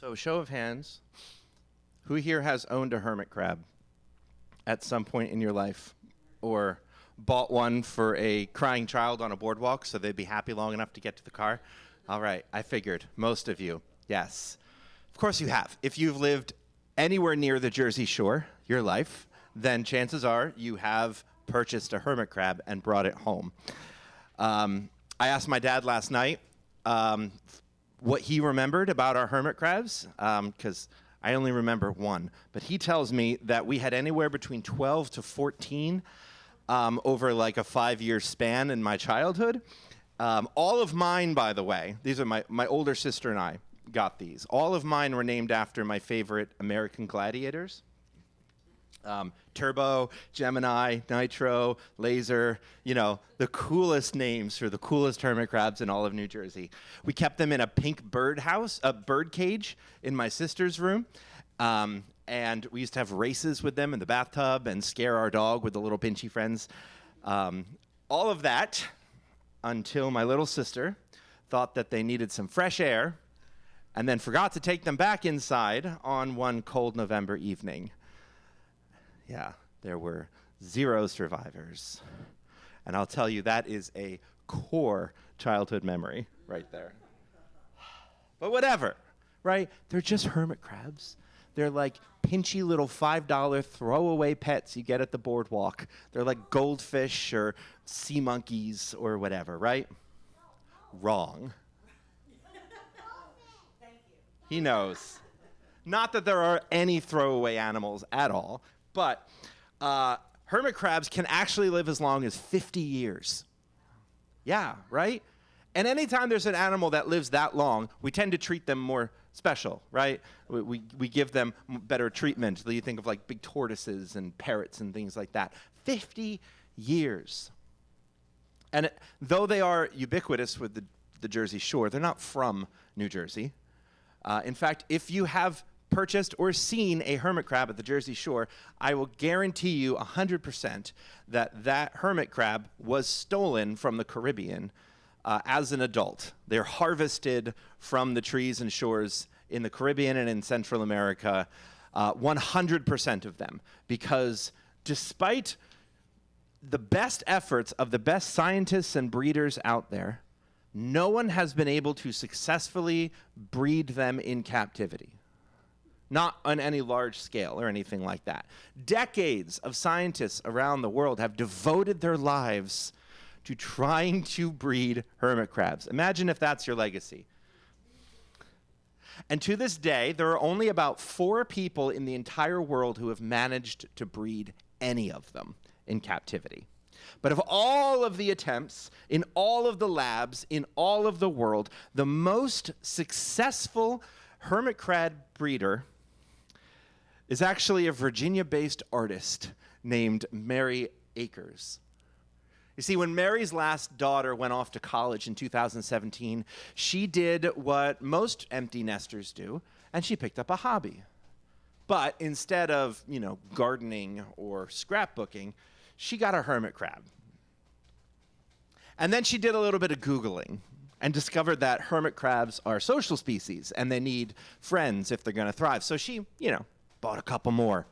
So, show of hands, who here has owned a hermit crab at some point in your life? Or bought one for a crying child on a boardwalk so they'd be happy long enough to get to the car? All right, I figured. Most of you, yes. Of course you have. If you've lived anywhere near the Jersey Shore, your life, then chances are you have purchased a hermit crab and brought it home. I asked my dad last night what he remembered about our hermit crabs, because I only remember one. But he tells me that we had anywhere between 12 to 14 over like a 5-year span in my childhood. All of mine, by the way, these are my older sister and I got these. All of mine were named after my favorite American gladiators. Turbo, Gemini, Nitro, Laser, the coolest names for the coolest hermit crabs in all of New Jersey. We kept them in a pink bird cage in my sister's room. And we used to have races with them in the bathtub and scare our dog with the little pinchy friends. All of that until my little sister thought that they needed some fresh air and then forgot to take them back inside on one cold November evening. Yeah, there were 0 survivors. And I'll tell you, that is a core childhood memory right there. But whatever, right? They're just hermit crabs. They're like pinchy little $5 throwaway pets you get at the boardwalk. They're like goldfish or sea monkeys or whatever, right? Wrong. He knows. Not that there are any throwaway animals at all. But hermit crabs can actually live as long as 50 years. Yeah, right? And anytime there's an animal that lives that long, we tend to treat them more special, right? We give them better treatment. You think of like big tortoises and parrots and things like that. 50 years. And though they are ubiquitous with the Jersey Shore, they're not from New Jersey. In fact, if you have purchased or seen a hermit crab at the Jersey Shore, I will guarantee you 100% that hermit crab was stolen from the Caribbean as an adult. They're harvested from the trees and shores in the Caribbean and in Central America, 100% of them, because despite the best efforts of the best scientists and breeders out there, no one has been able to successfully breed them in captivity. Not on any large scale or anything like that. Decades of scientists around the world have devoted their lives to trying to breed hermit crabs. Imagine if that's your legacy. And to this day, there are only about 4 people in the entire world who have managed to breed any of them in captivity. But of all of the attempts, in all of the labs, in all of the world, the most successful hermit crab breeder is actually a Virginia-based artist named Mary Akers. You see, when Mary's last daughter went off to college in 2017, she did what most empty nesters do, and she picked up a hobby. But instead of, gardening or scrapbooking, she got a hermit crab. And then she did a little bit of Googling and discovered that hermit crabs are social species, and they need friends if they're going to thrive. So she, bought a couple more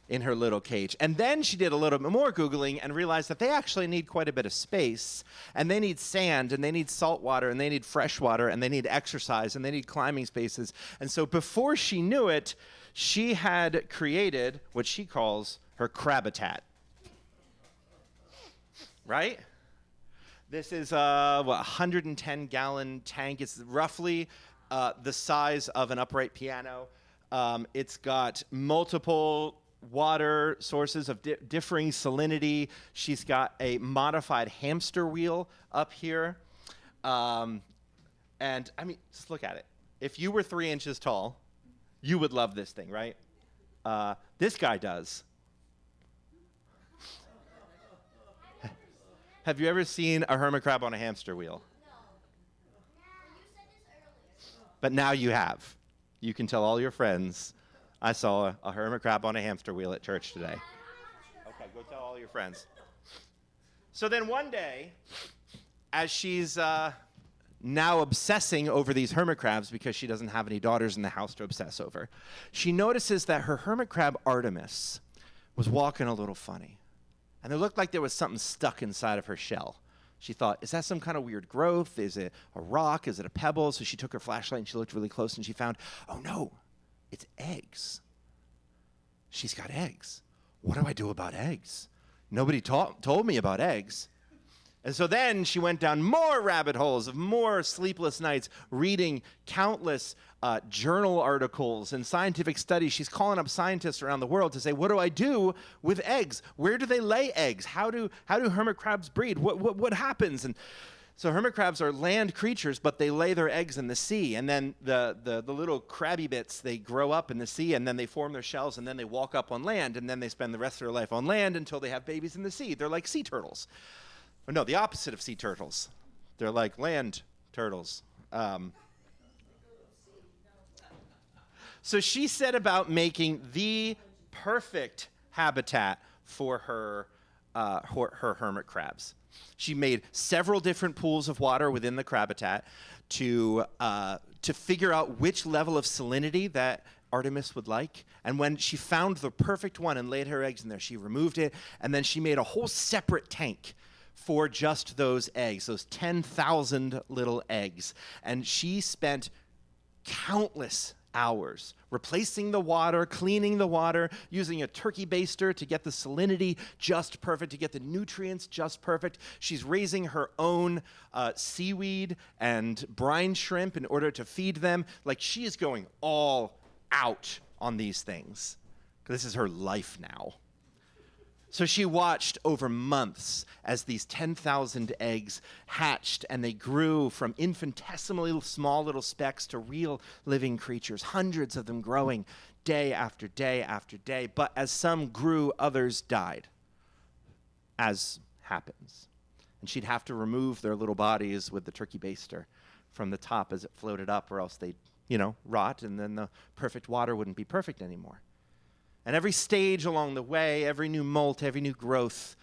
in her little cage. And then she did a little bit more Googling and realized that they actually need quite a bit of space, and they need sand, and they need salt water, and they need fresh water, and they need exercise, and they need climbing spaces. And so before she knew it, she had created what she calls her crabitat. Right? This is a 110-gallon tank. It's roughly the size of an upright piano. It's got multiple water sources of differing salinity. She's got a modified hamster wheel up here. And just look at it. If you were 3 inches tall, you would love this thing, right? This guy does. Have you ever seen a hermit crab on a hamster wheel? No. You said this earlier. But now you have. You can tell all your friends, I saw a hermit crab on a hamster wheel at church today. Okay, go tell all your friends. So then one day, as she's now obsessing over these hermit crabs because she doesn't have any daughters in the house to obsess over. She notices that her hermit crab, Artemis, was walking a little funny. And it looked like there was something stuck inside of her shell. She thought, is that some kind of weird growth? Is it a rock? Is it a pebble? So she took her flashlight and she looked really close and she found, oh no, it's eggs. She's got eggs. What do I do about eggs? Nobody told me about eggs. And so then she went down more rabbit holes of more sleepless nights, reading countless journal articles and scientific studies. She's calling up scientists around the world to say, what do I do with eggs? Where do they lay eggs? How do hermit crabs breed? What happens? And so hermit crabs are land creatures, but they lay their eggs in the sea. And then the little crabby bits, they grow up in the sea, and then they form their shells, and then they walk up on land, and then they spend the rest of their life on land until they have babies in the sea. They're like sea turtles. Or no, the opposite of sea turtles. They're like land turtles. So she set about making the perfect habitat for her hermit crabs. She made several different pools of water within the crabitat to figure out which level of salinity that Artemis would like. And when she found the perfect one and laid her eggs in there, she removed it, and then she made a whole separate tank for just those eggs, those 10,000 little eggs. And she spent countless hours replacing the water, cleaning the water, using a turkey baster to get the salinity just perfect, to get the nutrients just perfect. She's raising her own seaweed and brine shrimp in order to feed them. Like, she is going all out on these things. This is her life now. So she watched over months as these 10,000 eggs hatched, and they grew from infinitesimally small little specks to real living creatures, hundreds of them growing day after day after day. But as some grew, others died, as happens. And she'd have to remove their little bodies with the turkey baster from the top as it floated up, or else they'd, rot, and then the perfect water wouldn't be perfect anymore. And every stage along the way, every new molt, every new growth,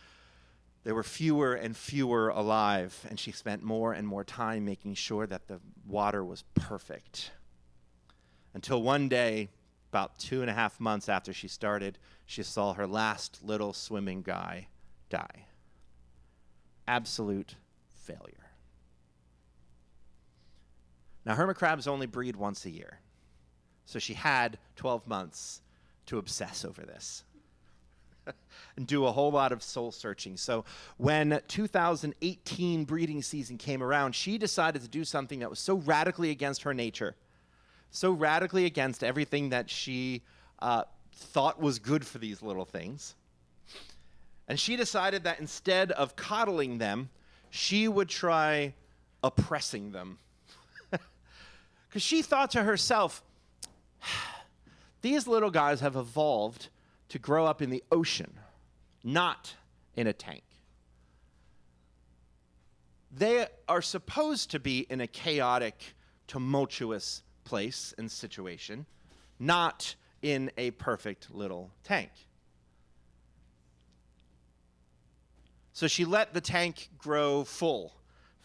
there were fewer and fewer alive, and she spent more and more time making sure that the water was perfect. Until one day, about 2.5 months after she started, she saw her last little swimming guy die. Absolute failure. Now, hermit crabs only breed once a year, so she had 12 months to obsess over this and do a whole lot of soul searching. So when 2018 breeding season came around, she decided to do something that was so radically against her nature, so radically against everything that she thought was good for these little things. And she decided that instead of coddling them, she would try oppressing them. Because she thought to herself, these little guys have evolved to grow up in the ocean, not in a tank. They are supposed to be in a chaotic, tumultuous place and situation, not in a perfect little tank. So she let the tank grow full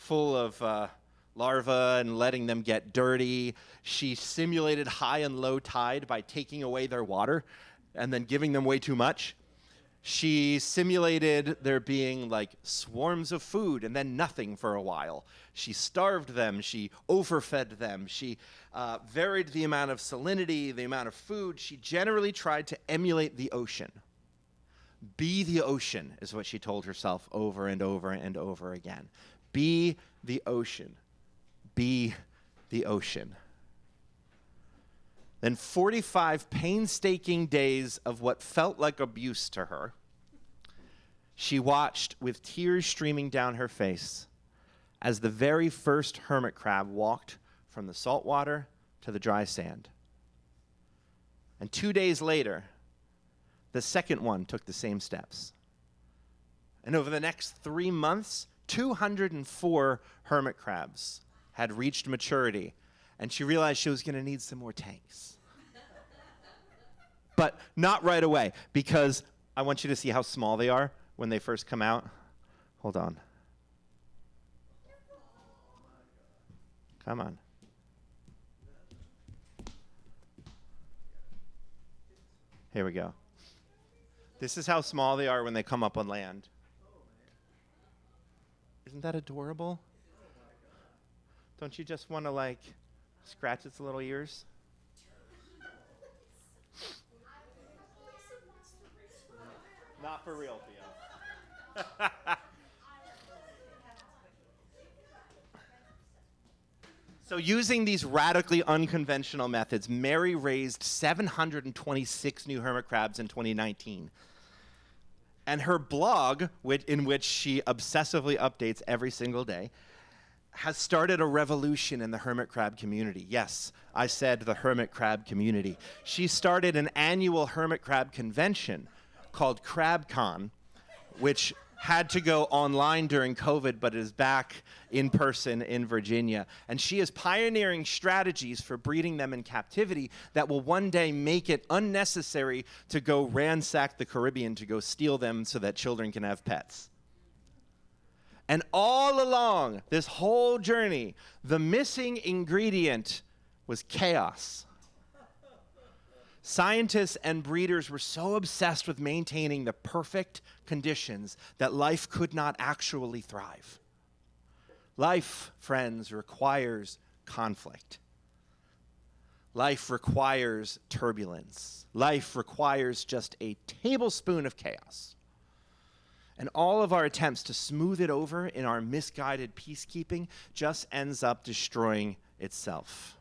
of larvae and letting them get dirty. She simulated high and low tide by taking away their water and then giving them way too much. She simulated there being like swarms of food and then nothing for a while. She starved them. She overfed them. She varied the amount of salinity, the amount of food. She generally tried to emulate the ocean. Be the ocean is what she told herself over and over and over again. Be the ocean. Be the ocean. Then 45 painstaking days of what felt like abuse to her, she watched with tears streaming down her face as the very first hermit crab walked from the salt water to the dry sand. And 2 days later, the second one took the same steps. And over the next 3 months, 204 hermit crabs had reached maturity, and she realized she was going to need some more tanks. But not right away, because I want you to see how small they are when they first come out. Hold on. Come on. Here we go. This is how small they are when they come up on land. Isn't that adorable? Don't you just want to, like, scratch its little ears? Not for real, Theo. So using these radically unconventional methods, Mary raised 726 new hermit crabs in 2019. And her blog, in which she obsessively updates every single day, has started a revolution in the hermit crab community. Yes, I said the hermit crab community. She started an annual hermit crab convention called CrabCon, which had to go online during COVID, but is back in person in Virginia. And she is pioneering strategies for breeding them in captivity that will one day make it unnecessary to go ransack the Caribbean to go steal them so that children can have pets. And all along this whole journey, the missing ingredient was chaos. Scientists and breeders were so obsessed with maintaining the perfect conditions that life could not actually thrive. Life, friends, requires conflict. Life requires turbulence. Life requires just a tablespoon of chaos. And all of our attempts to smooth it over in our misguided peacekeeping just ends up destroying itself.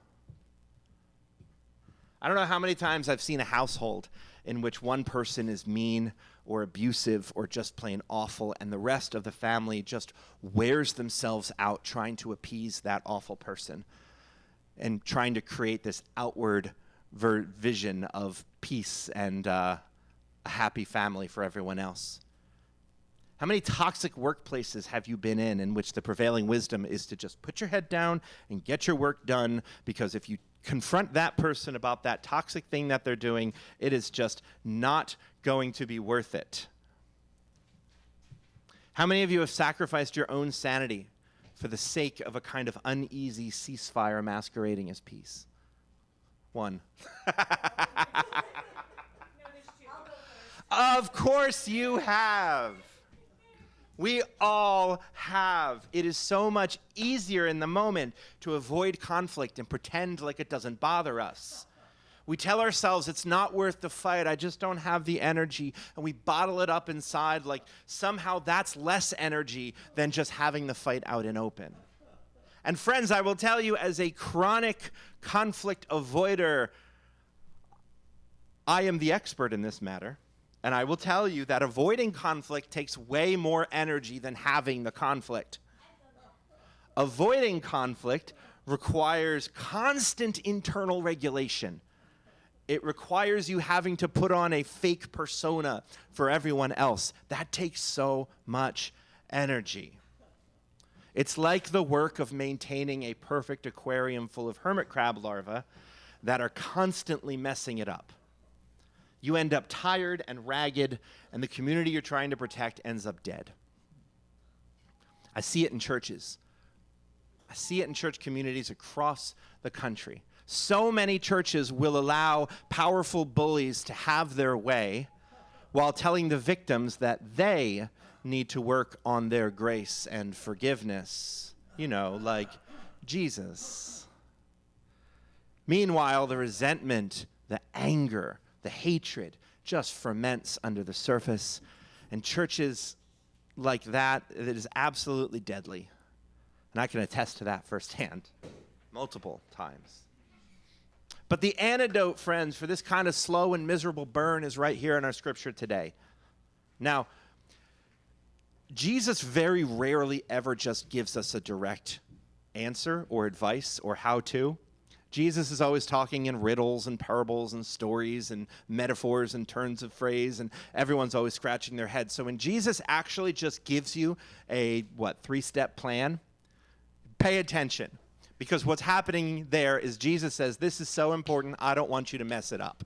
I don't know how many times I've seen a household in which one person is mean or abusive or just plain awful, and the rest of the family just wears themselves out trying to appease that awful person and trying to create this outward vision of peace and a happy family for everyone else. How many toxic workplaces have you been in which the prevailing wisdom is to just put your head down and get your work done, because if you confront that person about that toxic thing that they're doing, it is just not going to be worth it. How many of you have sacrificed your own sanity for the sake of a kind of uneasy ceasefire masquerading as peace? One. Of course you have. We all have. It is so much easier in the moment to avoid conflict and pretend like it doesn't bother us. We tell ourselves it's not worth the fight, I just don't have the energy, and we bottle it up inside like somehow that's less energy than just having the fight out in open. And friends, I will tell you, as a chronic conflict avoider, I am the expert in this matter. And I will tell you that avoiding conflict takes way more energy than having the conflict. Avoiding conflict requires constant internal regulation. It requires you having to put on a fake persona for everyone else. That takes so much energy. It's like the work of maintaining a perfect aquarium full of hermit crab larvae that are constantly messing it up. You end up tired and ragged, and the community you're trying to protect ends up dead. I see it in churches. I see it in church communities across the country. So many churches will allow powerful bullies to have their way while telling the victims that they need to work on their grace and forgiveness. You know, like Jesus. Meanwhile, the resentment, the anger, the hatred just ferments under the surface, and churches like that, it is absolutely deadly. And I can attest to that firsthand, multiple times. But the antidote, friends, for this kind of slow and miserable burn is right here in our scripture today. Now, Jesus very rarely ever just gives us a direct answer or advice or how-to. Jesus is always talking in riddles and parables and stories and metaphors and turns of phrase, and everyone's always scratching their head. So when Jesus actually just gives you a, 3-step plan, pay attention. Because what's happening there is Jesus says, this is so important, I don't want you to mess it up.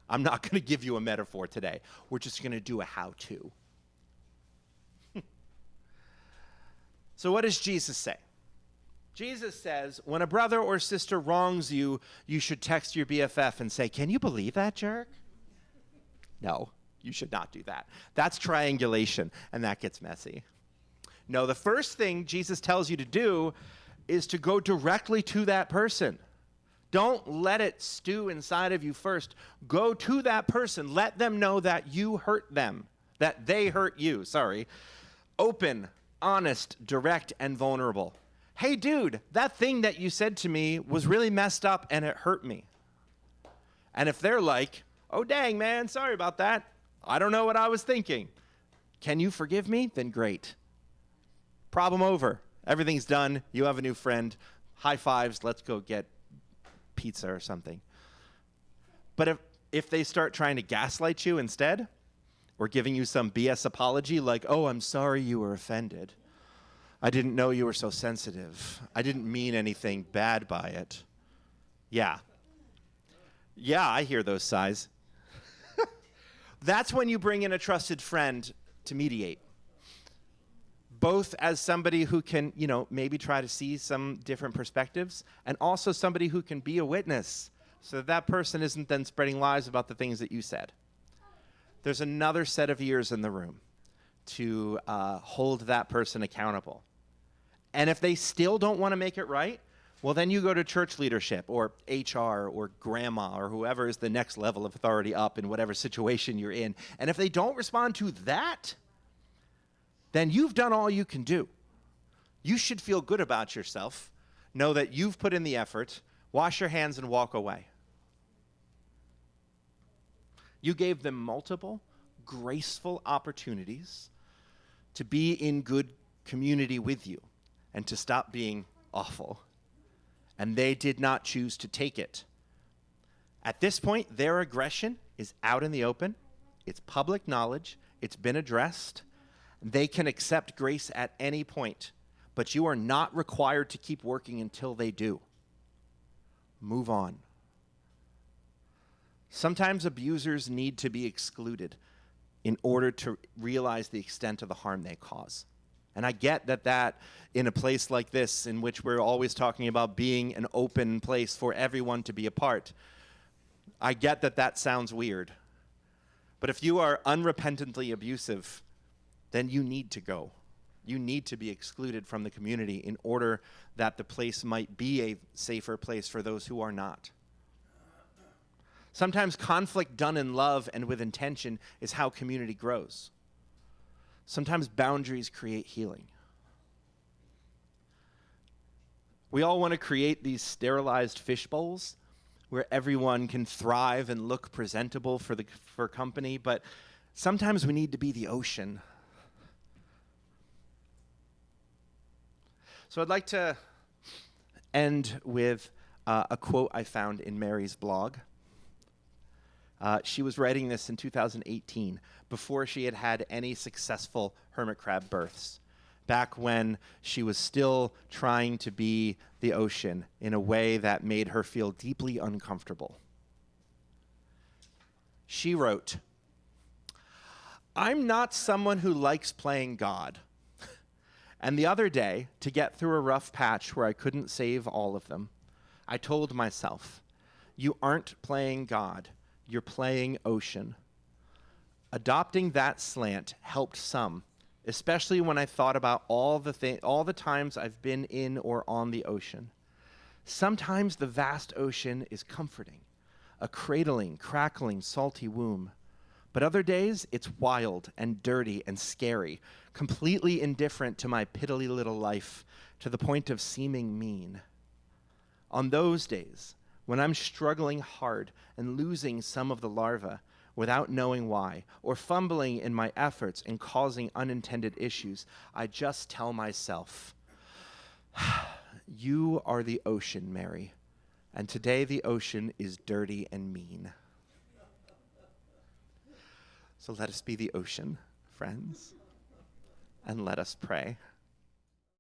I'm not going to give you a metaphor today. We're just going to do a how-to. So what does Jesus say? Jesus says, when a brother or sister wrongs you, you should text your BFF and say, "Can you believe that jerk?" No, you should not do that. That's triangulation, and that gets messy. No, the first thing Jesus tells you to do is to go directly to that person. Don't let it stew inside of you first. Go to that person. Let them know that you hurt them, that they hurt you, sorry. Open, honest, direct, and vulnerable. "Hey, dude, that thing that you said to me was really messed up and it hurt me." And if they're like, "Oh, dang, man, sorry about that. I don't know what I was thinking. Can you forgive me?" Then great. Problem over. Everything's done. You have a new friend. High fives. Let's go get pizza or something. But if they start trying to gaslight you instead, or giving you some BS apology like, "Oh, I'm sorry you were offended. I didn't know you were so sensitive. I didn't mean anything bad by it." Yeah. Yeah, I hear those sighs. That's when you bring in a trusted friend to mediate. Both as somebody who can, maybe try to see some different perspectives, and also somebody who can be a witness so that person isn't then spreading lies about the things that you said. There's another set of ears in the room to hold that person accountable. And if they still don't want to make it right, well, then you go to church leadership or HR or grandma or whoever is the next level of authority up in whatever situation you're in. And if they don't respond to that, then you've done all you can do. You should feel good about yourself. Know that you've put in the effort. Wash your hands and walk away. You gave them multiple, graceful opportunities to be in good community with you and to stop being awful. And they did not choose to take it. At this point, their aggression is out in the open. It's public knowledge. It's been addressed. They can accept grace at any point, but you are not required to keep working until they do. Move on. Sometimes abusers need to be excluded in order to realize the extent of the harm they cause. And I get that in a place like this, in which we're always talking about being an open place for everyone to be a part, I get that sounds weird. But if you are unrepentantly abusive, then you need to go. You need to be excluded from the community in order that the place might be a safer place for those who are not. Sometimes conflict done in love and with intention is how community grows. Sometimes boundaries create healing. We all want to create these sterilized fish bowls where everyone can thrive and look presentable for company, but sometimes we need to be the ocean. So I'd like to end with a quote I found in Mary's blog. She was writing this in 2018, before she had had any successful hermit crab births, back when she was still trying to be the ocean in a way that made her feel deeply uncomfortable. She wrote, "I'm not someone who likes playing God. And the other day, to get through a rough patch where I couldn't save all of them, I told myself, you aren't playing God, you're playing ocean. Adopting that slant helped some, especially when I thought about all the times I've been in or on the ocean. Sometimes the vast ocean is comforting, a cradling, crackling, salty womb. But other days, it's wild and dirty and scary, completely indifferent to my piddly little life, to the point of seeming mean. On those days, when I'm struggling hard and losing some of the larvae without knowing why, or fumbling in my efforts and causing unintended issues, I just tell myself, you are the ocean, Mary, and today the ocean is dirty and mean." So let us be the ocean, friends, and let us pray.